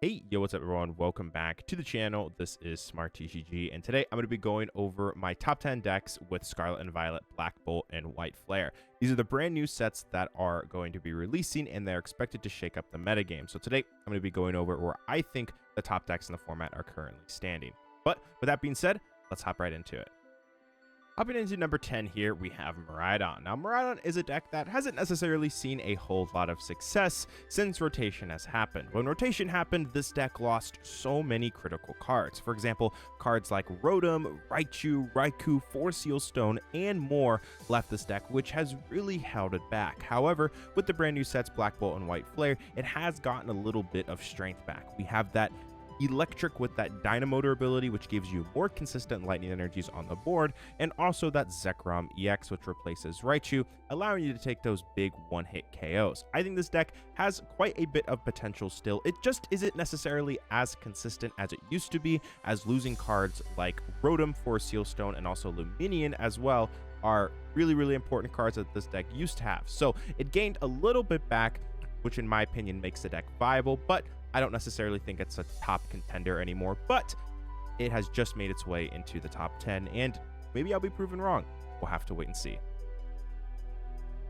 Hey, yo, what's up, everyone? Welcome back to the channel. This is Smart TCG, and today I'm going to be going over my top 10 decks with Scarlet and Violet, Black Bolt, and White Flare. These are the brand new sets that are going to be releasing, and they're expected to shake up the metagame. So today I'm going to be going over where I think the top decks in the format are currently standing. But with that being said, let's hop right into it. Hopping into number 10 here, we have Miraidon. Now, Miraidon is a deck that hasn't necessarily seen a whole lot of success since rotation has happened. When rotation happened, this deck lost so many critical cards. For example, cards like Rotom, Raichu, Raikou, Force Seal Stone, and more left this deck, which has really held it back. However, with the brand new sets Black Bolt and White Flare, it has gotten a little bit of strength back. We have that Electric with that Dynamotor ability, which gives you more consistent lightning energies on the board, and also that Zekrom EX, which replaces Raichu, allowing you to take those big one-hit KOs. I think this deck has quite a bit of potential still. It just isn't necessarily as consistent as it used to be, as losing cards like Rotom, Force Seal Stone, and also Luminion as well are really important cards that this deck used to have. So it gained a little bit back, which in my opinion makes the deck viable, but I don't necessarily think it's a top contender anymore, but it has just made its way into the top 10, and maybe I'll be proven wrong. We'll have to wait and see.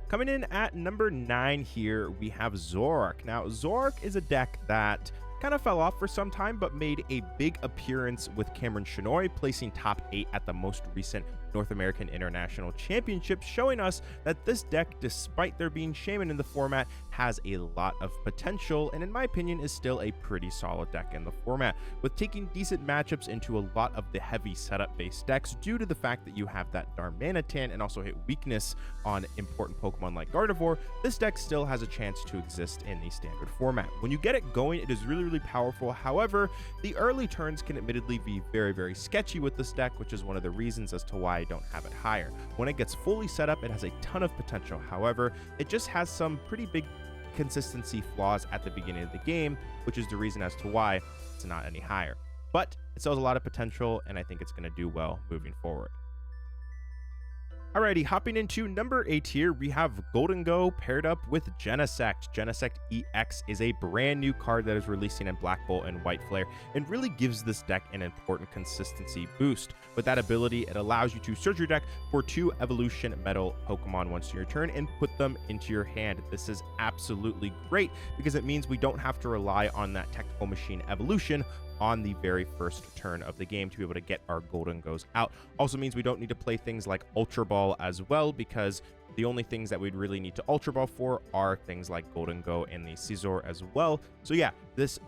Coming in at number 9 here, we have Zoroark. Now, Zoroark is a deck that kind of fell off for some time, but made a big appearance with Cameron Shinori, placing top 8 at the most recent North American International Championship, showing us that this deck, despite there being Shaman in the format, has a lot of potential, and in my opinion is still a pretty solid deck in the format, with taking decent matchups into a lot of the heavy setup based decks due to the fact that you have that Darmanitan and also hit weakness on important Pokemon like Gardevoir. This deck still has a chance to exist in the standard format. When you get it going, it is really powerful. However, the early turns can admittedly be very sketchy with this deck, which is one of the reasons as to why I don't have it higher. When it gets fully set up, it has a ton of potential. However, it just has some pretty big consistency flaws at the beginning of the game, which is the reason as to why it's not any higher. But it still has a lot of potential, and I think it's going to do well moving forward. Alrighty, hopping into number 8 here, we have Go paired up with Genesect. Genesect EX is a brand new card that is releasing in Black Bolt and White Flare, and really gives this deck an important consistency boost. With that ability, it allows you to search your deck for 2 Evolution Metal Pokemon once in your turn and put them into your hand. This is absolutely great because it means we don't have to rely on that Technical Machine Evolution on the very first turn of the game to be able to get our Goes out. Also means we don't need to play things like Ultra Ball as well, because the only things that we'd really need to Ultra Ball for are things like Go and the Scizor as well. So yeah, this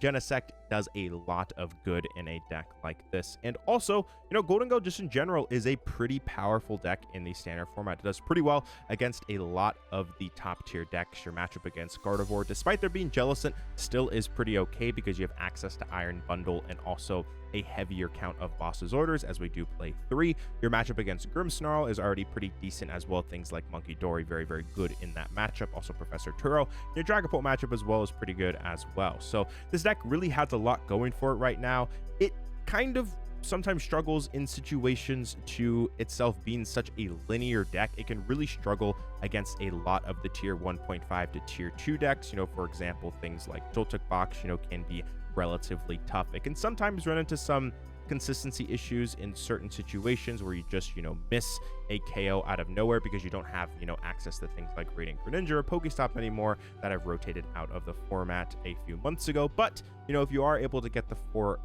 Genesect does a lot of good in a deck like this. And also, you know, Go just in general is a pretty powerful deck in the standard format. It does pretty well against a lot of the top tier decks. Your matchup against Gardevoir, despite there being Jellicent, still is pretty okay because you have access to Iron Bundle and also a heavier count of Boss's Orders, as we do play 3. Your matchup against Grimmsnarl is already pretty decent as well. Things like Monkey Dory, very good in that matchup. Also Professor Turo. Your Dragapult matchup as well is pretty good as well. So this deck really has a lot going for it right now. It kind of sometimes struggles in situations to itself being such a linear deck. It can really struggle against a lot of the tier 1.5 to tier 2 decks. You know, for example, things like Joltik Box, you know, can be relatively tough. It can sometimes run into some consistency issues in certain situations where you just, you know, miss a KO out of nowhere because you don't have, you know, access to things like Radiant Greninja or Pokestop anymore that have rotated out of the format a few months ago. But, you know, if you are able to get the 4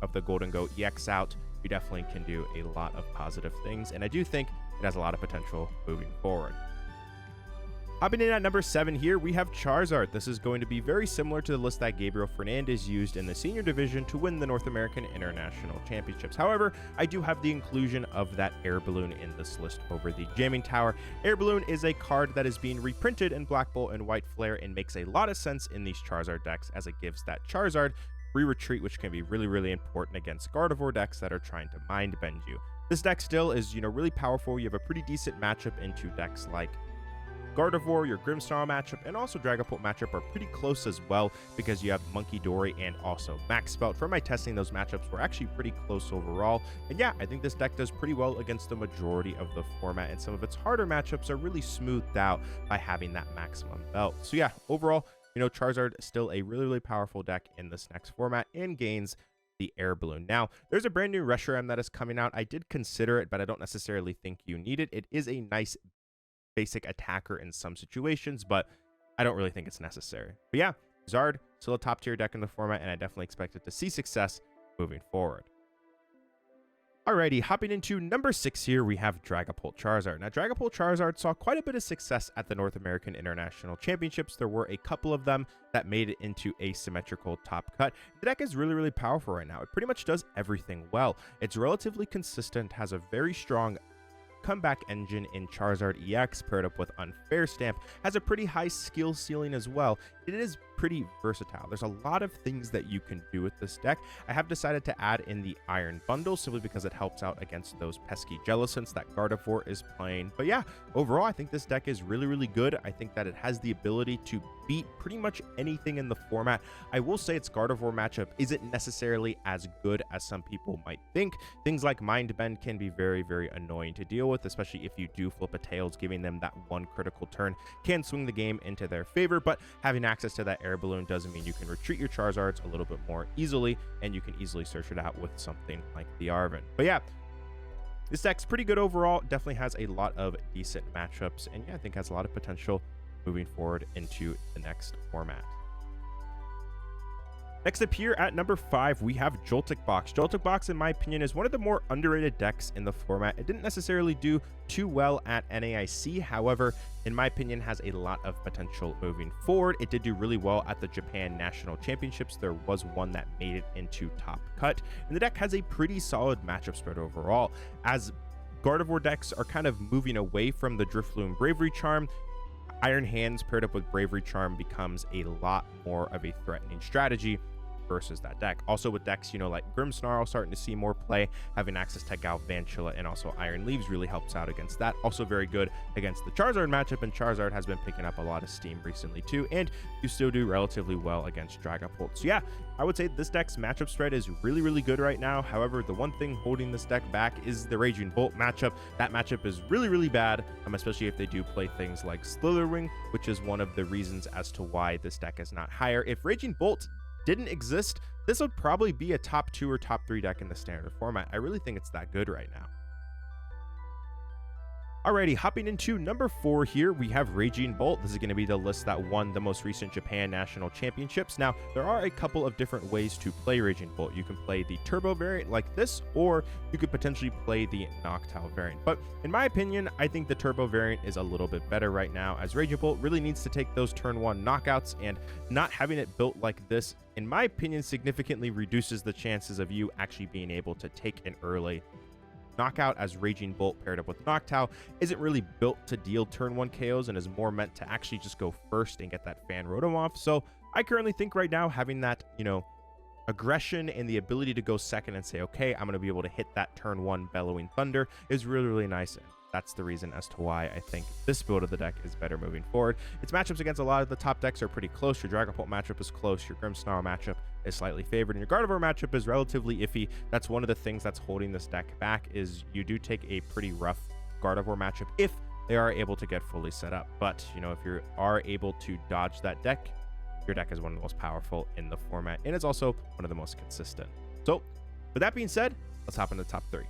of the Go EX out, you definitely can do a lot of positive things, and I do think it has a lot of potential moving forward. Hopping in at number 7 here, we have Charizard. This is going to be very similar to the list that Gabriel Fernandez used in the senior division to win the North American International Championships. However, I do have the inclusion of that Air Balloon in this list over the Jamming Tower. Air Balloon is a card that is being reprinted in Black Bolt and White Flare and makes a lot of sense in these Charizard decks, as it gives that Charizard free retreat, which can be really important against Gardevoir decks that are trying to mind bend you. This deck still is, you know, really powerful. You have a pretty decent matchup into decks like Gardevoir. Your Grimmsnarl matchup and also Dragapult matchup are pretty close as well, because you have Monkey Dory and also Max Spelt. For my testing, those matchups were actually pretty close overall. And yeah, I think this deck does pretty well against the majority of the format, and some of its harder matchups are really smoothed out by having that maximum belt. So yeah, overall, Charizard is still a really, really powerful deck in this next format and gains the air balloon. Now, there's a brand new Reshiram that is coming out. I did consider it, but I don't necessarily think you need it. It is a nice basic attacker in some situations, but I don't really think it's necessary. But yeah, Zard, still a top tier deck in the format, and I definitely expect it to see success moving forward. Alrighty, hopping into number 6 here, we have Dragapult Charizard. Now, Dragapult Charizard saw quite a bit of success at the North American International Championships. There were a couple of them that made it into asymmetrical top cut. The deck is really, really powerful right now. It pretty much does everything well. It's relatively consistent, has a very strong comeback engine in Charizard EX paired up with Unfair Stamp, has a pretty high skill ceiling as well. It is pretty versatile. There's a lot of things that you can do with this deck. I have decided to add in the Iron Bundle simply because it helps out against those pesky Jellicents that Gardevoir is playing. But yeah, overall, I think this deck is really, really good. I think that it has the ability to beat pretty much anything in the format. I will say its Gardevoir matchup isn't necessarily as good as some people might think. Things like Mind Bend can be very, very annoying to deal with, especially if you do flip a Tails. Giving them that one critical turn can swing the game into their favor, but having access to that air balloon doesn't mean you can retreat your Charizards a little bit more easily, and you can easily search it out with something like the Arven. But yeah, this deck's pretty good overall. Definitely has a lot of decent matchups, and yeah, I think has a lot of potential moving forward into the next format. Next up here at number 5, we have Joltik Box. Joltik Box, in my opinion, is one of the more underrated decks in the format. It didn't necessarily do too well at NAIC. However, in my opinion, has a lot of potential moving forward. It did do really well at the Japan National Championships. There was one that made it into top cut. And the deck has a pretty solid matchup spread overall. As Gardevoir decks are kind of moving away from the Drifloon Bravery Charm, Iron Hands paired up with Bravery Charm becomes a lot more of a threatening strategy versus that deck. Also with decks, like Grimmsnarl starting to see more play, having access to Galvantula and also Iron Leaves really helps out against that. Also very good against the Charizard matchup, and Charizard has been picking up a lot of steam recently too, and you still do relatively well against Dragapult. So yeah, I would say this deck's matchup spread is really, really good right now. However, the one thing holding this deck back is the Raging Bolt matchup. That matchup is really, really bad, especially if they do play things like Slitherwing, which is one of the reasons as to why this deck is not higher. If Raging Bolt didn't exist, this would probably be a top 2 or top 3 deck in the standard format. I really think it's that good right now. Alrighty, hopping into number 4 here, we have Raging Bolt. This is going to be the list that won the most recent Japan National Championships. Now, there are a couple of different ways to play Raging Bolt. You can play the Turbo variant like this, or you could potentially play the Noctowl variant. But in my opinion, I think the Turbo variant is a little bit better right now, as Raging Bolt really needs to take those turn 1 knockouts, and not having it built like this, in my opinion, significantly reduces the chances of you actually being able to take an early knockout, as Raging Bolt paired up with Noctowl isn't really built to deal turn 1 KOs and is more meant to actually just go first and get that Fan Rotom off. So I currently think right now having that, aggression and the ability to go second and say, okay, I'm going to be able to hit that turn 1 Bellowing Thunder is really, really nice. And that's the reason as to why I think this build of the deck is better moving forward. Its matchups against a lot of the top decks are pretty close. Your Dragapult matchup is close. Your Grimmsnarl matchup is slightly favored, and your Gardevoir matchup is relatively iffy. That's one of the things that's holding this deck back, is you do take a pretty rough Gardevoir matchup if they are able to get fully set up. But, if you are able to dodge that deck, your deck is one of the most powerful in the format, and it's also one of the most consistent. So, with that being said, let's hop into the top 3.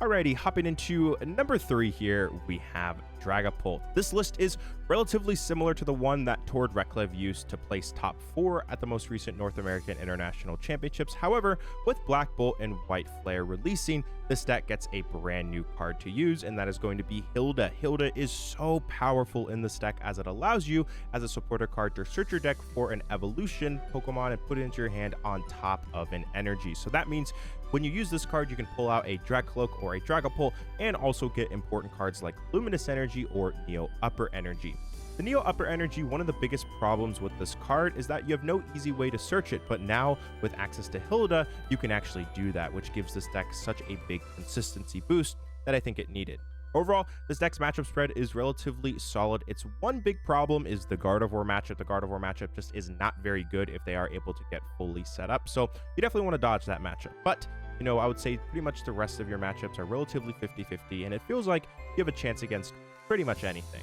Alrighty, hopping into number 3 here, we have Dragapult. This list is relatively similar to the one that Tord Reklev used to place top 4 at the most recent North American International Championships. However, with Black Bolt and White Flare releasing, this deck gets a brand new card to use, and that is going to be Hilda. Hilda is so powerful in this deck, as it allows you as a supporter card to search your deck for an evolution Pokemon and put it into your hand on top of an energy. So that means when you use this card, you can pull out a Dragcloak or a Dragapult and also get important cards like Luminous Energy or Neo Upper Energy. The Neo Upper Energy, one of the biggest problems with this card is that you have no easy way to search it, but now with access to Hilda, you can actually do that, which gives this deck such a big consistency boost that I think it needed. Overall, this deck's matchup spread is relatively solid. Its one big problem is the Gardevoir matchup. The Gardevoir matchup just is not very good if they are able to get fully set up, so you definitely want to dodge that matchup. But I would say pretty much the rest of your matchups are relatively 50-50, and it feels like you have a chance against pretty much anything.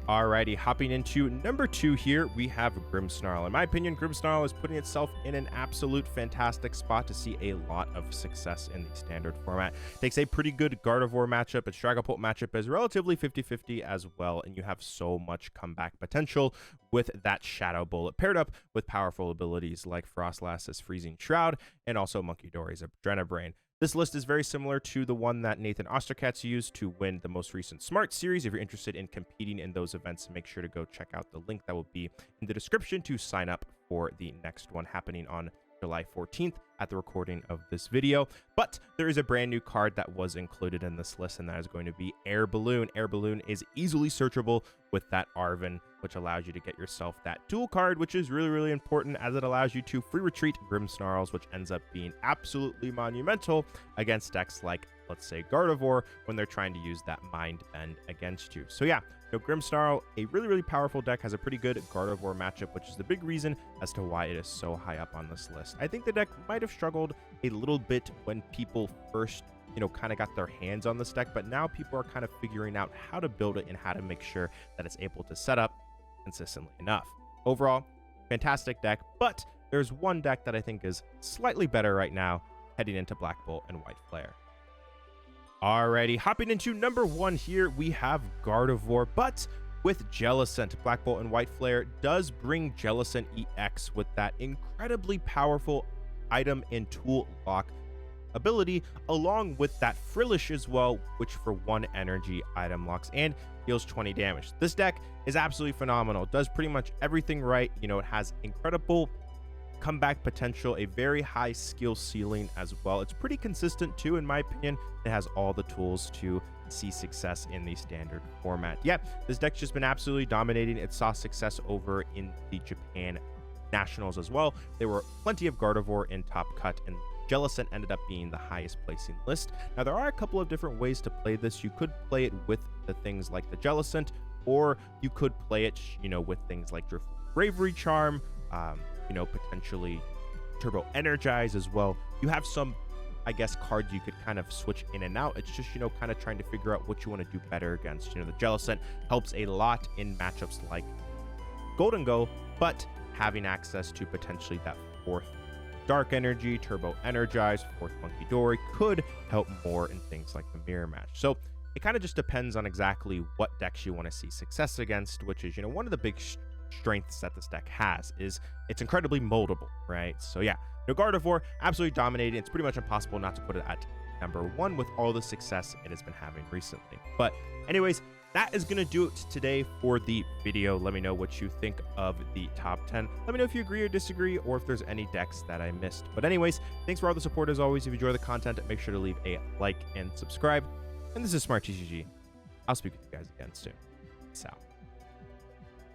Alrighty, hopping into number 2 here, we have Grimmsnarl. In my opinion, Grimmsnarl is putting itself in an absolute fantastic spot to see a lot of success in the standard format. Takes a pretty good Gardevoir matchup. Its Dragapult matchup is relatively 50-50 as well, and you have so much comeback potential with that Shadow Bullet paired up with powerful abilities like Frostlass's Freezing Shroud and also Munkidori's Adrenabrain. This list is very similar to the one that Nathan Osterkatz used to win the most recent Smart Series. If you're interested in competing in those events, make sure to go check out the link that will be in the description to sign up for the next one happening on July 14th at the recording of this video. But there is a brand new card that was included in this list, and that is going to be Air Balloon. Air Balloon is easily searchable with that Arven, which allows you to get yourself that dual card, which is really, really important as it allows you to free retreat Grimmsnarls, which ends up being absolutely monumental against decks like, let's say, Gardevoir when they're trying to use that Mind Bend against you. So yeah, Grimmsnarl, a really, really powerful deck, has a pretty good Gardevoir matchup, which is the big reason as to why it is so high up on this list. I think the deck might have struggled a little bit when people first kind of got their hands on this deck, but now people are kind of figuring out how to build it and how to make sure that it's able to set up consistently enough. Overall, fantastic deck, but there's one deck that I think is slightly better right now heading into Black Bolt and White Flare. Alrighty, hopping into number 1 here, we have Gardevoir, but with Jellicent. Black Bolt and White Flare does bring Jellicent EX with that incredibly powerful item and tool lock ability, along with that Frillish as well, which for 1 energy item locks and deals 20 damage. This deck is absolutely phenomenal. Does pretty much everything right. It has incredible comeback potential, a very high skill ceiling as well. It's pretty consistent too, in my opinion. It has all the tools to see success in the standard format. Yeah, this deck's just been absolutely dominating. It saw success over in the Japan Nationals as well. There were plenty of Gardevoir in top cut, and Jellicent ended up being the highest placing list. Now, there are a couple of different ways to play this. You could play it with the things like the Jellicent, or you could play it, with things like Bravery Charm, potentially Turbo Energize as well. You have some, I guess, cards you could kind of switch in and out. It's just, kind of trying to figure out what you want to do better against. The Jellicent helps a lot in matchups like Golden Go, but having access to potentially that 4th Dark Energy, Turbo Energize, 4th Munkidori could help more in things like the Mirror Match. So it kind of just depends on exactly what decks you want to see success against, which is, one of the big strengths that this deck has is it's incredibly moldable, right? So yeah, Gardevoir absolutely dominating. It's pretty much impossible not to put it at number 1 with all the success it has been having recently. But anyways, that is going to do it today for the video. Let me know what you think of the top 10. Let me know if you agree or disagree, or if there's any decks that I missed. But anyways, thanks for all the support as always. If you enjoy the content, make sure to leave a like and subscribe. And this is Smart TCG. I'll speak with you guys again soon. Peace out.